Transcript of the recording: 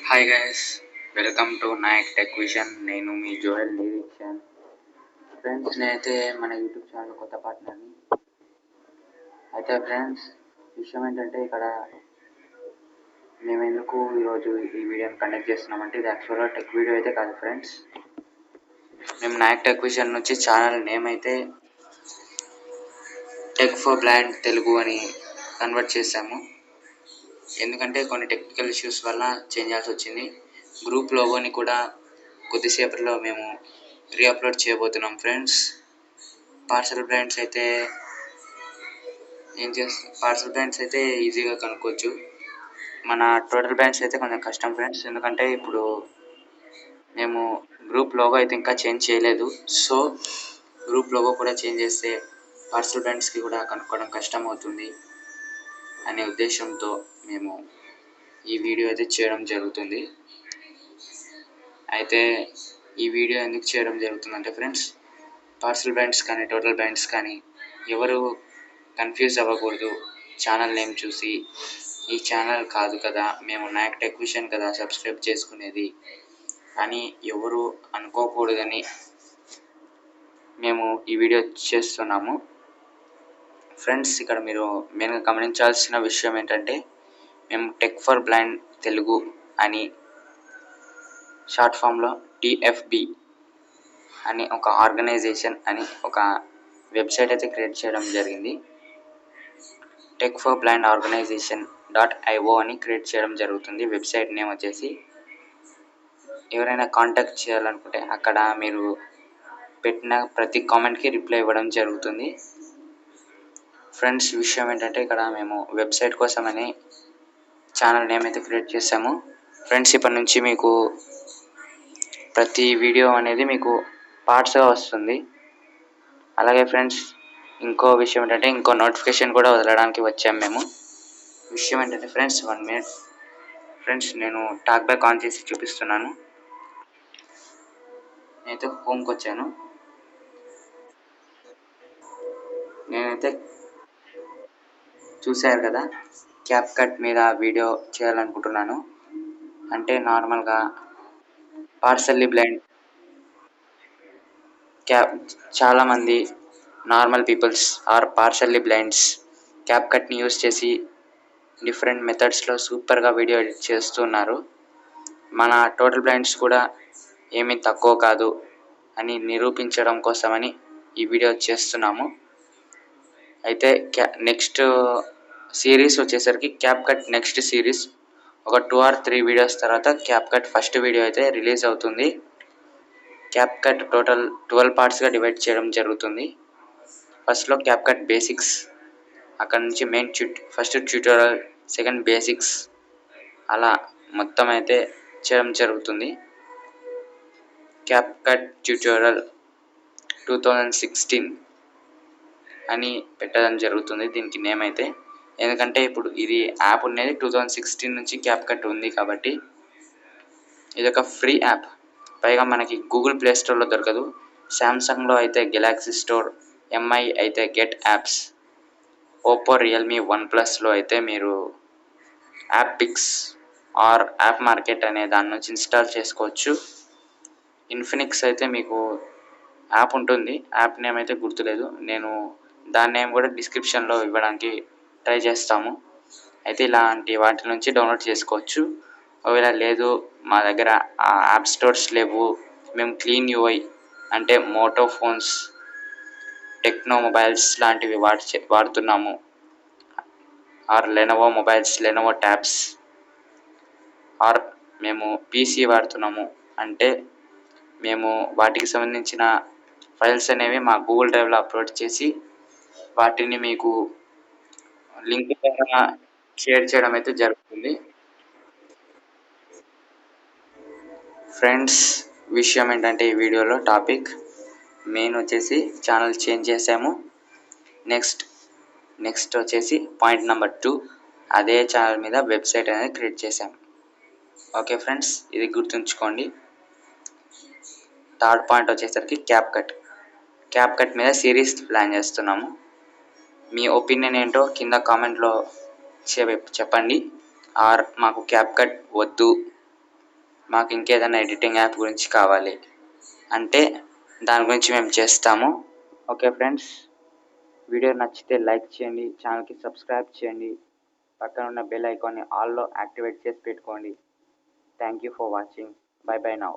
Hi guys, welcome to Nayak tech vision. నేను మీ Joel లిరిక్షన్. Friends, నేనైతే మన యూట్యూబ్ ఛానల్ కొత్త పార్ట్నర్ని. అయితే ఫ్రెండ్స్, విషయం ఏంటంటే ఇక్కడ మేము ఎందుకు ఈరోజు ఈ వీడియోని కండక్ట్ చేస్తున్నామంటే ఇది యాక్చువల్గా టెక్ వీడియో అయితే కాదు ఫ్రెండ్స్. మేము నాయక్ టెక్ విజన్ నుంచి ఛానల్ నేమ్ అయితే టెక్ ఫర్ బ్లైండ్ తెలుగు అని కన్వర్ట్ చేశాము. ఎందుకంటే కొన్ని టెక్నికల్ ఇష్యూస్ వల్ల చేంజ్ చేయాల్సి వచ్చింది. గ్రూప్ లోగోని కూడా కొద్దిసేపట్లో మేము రీఅప్లోడ్ చేయబోతున్నాం ఫ్రెండ్స్. పార్సల్ బ్రాండ్స్ అయితే ఈజీగా కనుక్కోవచ్చు. మన టోటల్ బ్రాండ్స్ అయితే కొంచెం కష్టం ఫ్రెండ్స్, ఎందుకంటే ఇప్పుడు మేము గ్రూప్ లోగో అయితే ఇంకా చేంజ్ చేయలేదు. సో గ్రూప్ లోగో కూడా చేంజ్ చేస్తే పార్సల్ బ్రాండ్స్కి కూడా కనుక్కోవడం కష్టం అవుతుంది అనే ఉద్దేశంతో మేము ఈ వీడియో అయితే చేయడం జరుగుతుంది. అయితే ఈ వీడియో ఎందుకు చేయడం జరుగుతుందంటే ఫ్రెండ్స్, పార్సల్ బ్రాండ్స్ కానీ టోటల్ బ్రాండ్స్ కానీ ఎవరు కన్ఫ్యూజ్ అవ్వకూడదు. ఛానల్ నేమ్ చూసి ఈ ఛానల్ కాదు కదా, మేము నాయక్ టెక్ విజన్ కదా సబ్స్క్రైబ్ చేసుకునేది అని ఎవరు అనుకోకూడదని మేము ఈ వీడియో చేస్తున్నాము ఫ్రెండ్స్. ఇక్కడ మీరు మెయిన్గా గమనించాల్సిన విషయం ఏంటంటే మేము టెక్ ఫర్ బ్లైండ్ తెలుగు అని షార్ట్ ఫామ్లో TFB అని ఒక ఆర్గనైజేషన్ అని ఒక వెబ్సైట్ అయితే క్రియేట్ చేయడం జరిగింది. టెక్ ఫర్ బ్లైండ్ ఆర్గనైజేషన్.io అని క్రియేట్ చేయడం జరుగుతుంది. వెబ్సైట్ నేమ్ వచ్చేసి. ఎవరైనా కాంటాక్ట్ చేయాలనుకుంటే అక్కడ మీరు పెట్టిన ప్రతి కామెంట్కి రిప్లై ఇవ్వడం జరుగుతుంది ఫ్రెండ్స్. విషయం ఏంటంటే ఇక్కడ మేము వెబ్సైట్ కోసమని ఛానల్ నేమ్ అయితే క్రియేట్ చేసాము ఫ్రెండ్స్. ఇప్పటి నుంచి మీకు ప్రతి వీడియో అనేది మీకు పార్ట్స్గా వస్తుంది. అలాగే ఫ్రెండ్స్, ఇంకో విషయం ఏంటంటే ఇంకో నోటిఫికేషన్ కూడా వదలడానికి వచ్చాము మేము. విషయం ఏంటంటే ఫ్రెండ్స్, 1 minute ఫ్రెండ్స్, నేను టాక్ బ్యాక్ ఆన్ చేసి చూపిస్తున్నాను. నేనైతే హోమ్కి వచ్చాను. నేనైతే చూశారు కదా, క్యాప్ కట్ మీద వీడియో చేయాలనుకుంటున్నాను. అంటే నార్మల్గా పార్సల్లీ బ్లైండ్ చాలామంది normal peoples or partially blinds క్యాప్ కట్ని యూస్ చేసి డిఫరెంట్ మెథడ్స్లో సూపర్గా వీడియో ఎడిట్ చేస్తున్నారు. మన టోటల్ బ్లైండ్స్ కూడా ఏమీ తక్కువ కాదు అని నిరూపించడం కోసమని ఈ వీడియో చేస్తున్నాము. అయితే నెక్స్ట్ సిరీస్ వచ్చేసరికి క్యాప్ కట్ నెక్స్ట్ సిరీస్ ఒక 2 or 3 వీడియోస్ తర్వాత క్యాప్ కట్ ఫస్ట్ వీడియో అయితే రిలీజ్ అవుతుంది. క్యాప్ కట్ టోటల్ 12 పార్ట్స్గా డివైడ్ చేయడం జరుగుతుంది. ఫస్ట్లో క్యాప్ కట్ బేసిక్స్, అక్కడ నుంచి main first tutorial, second basics, అలా మొత్తం అయితే చేయడం జరుగుతుంది. క్యాప్ కట్ ట్యూటోరియల్ 2016 అని పెట్టడం జరుగుతుంది దీనికి నేమ్ అయితే. ఎందుకంటే ఇప్పుడు ఇది యాప్ ఉండేది 2016 నుంచి క్యాప్ కట్ ఉంది కాబట్టి ఇది ఒక ఫ్రీ యాప్. పైగా మనకి గూగుల్ ప్లే స్టోర్లో దొరకదు. శాంసంగ్లో అయితే గెలాక్సీ స్టోర్, MI అయితే గెట్ యాప్స్, ఓప్పో రియల్మీ OnePlusలో అయితే మీరు app picks or app market అనే దాని నుంచి ఇన్స్టాల్ చేసుకోవచ్చు. ఇన్ఫినిక్స్ అయితే మీకు యాప్ ఉంటుంది, యాప్ నేమ్ అయితే గుర్తులేదు. నేను దాని నేమ్ కూడా డిస్క్రిప్షన్లో ఇవ్వడానికి ట్రై చేస్తాము. అయితే ఇలాంటి వాటి నుంచి డౌన్లోడ్ చేసుకోవచ్చు. ఒకవేళ లేదు మా దగ్గర ఆ యాప్ స్టోర్స్ లేవు, మేము క్లీన్ UI అంటే మోటో ఫోన్స్, టెక్నో మొబైల్స్ లాంటివి వాడుతున్నాము, or Lenovo mobiles, Lenovo tabs, or మేము PC వాడుతున్నాము అంటే మేము వాటికి సంబంధించిన ఫైల్స్ అనేవి మా గూగుల్ డ్రైవ్లో అప్లోడ్ చేసి వాటిని మీకు లింక్ ద్వారా షేర్ చేయడం అయితే జరుగుతుంది ఫ్రెండ్స్. విషయం ఏంటంటే ఈ వీడియోలో టాపిక్ మెయిన్ వచ్చేసి ఛానల్ చేంజ్ చేసాము. నెక్స్ట్ వచ్చేసి పాయింట్ నెంబర్ 2, అదే ఛానల్ మీద వెబ్సైట్ అనేది క్రియేట్ చేసాము. ఓకే ఫ్రెండ్స్, ఇది గుర్తుంచుకోండి. థర్డ్ పాయింట్ వచ్చేసరికి క్యాప్ కట్ మీద సిరీస్ ప్లాన్ చేస్తున్నాము. మీ ఒపీనియన్ ఏంటో కింద కామెంట్లో చెప్పండి. ఆర్ మాకు క్యాప్ కట్ వద్దు మాకు ఇంకేదైనా ఎడిటింగ్ యాప్ గురించి కావాలి అంటే దాని గురించి మేము చేస్తాము. ఓకే ఫ్రెండ్స్, వీడియో నచ్చితే లైక్ చేయండి, ఛానల్కి సబ్స్క్రైబ్ చేయండి, పక్కన ఉన్న బెల్ ఐకాన్ని ఆల్లో యాక్టివేట్ చేసి పెట్టుకోండి. Thank you for watching. By by now.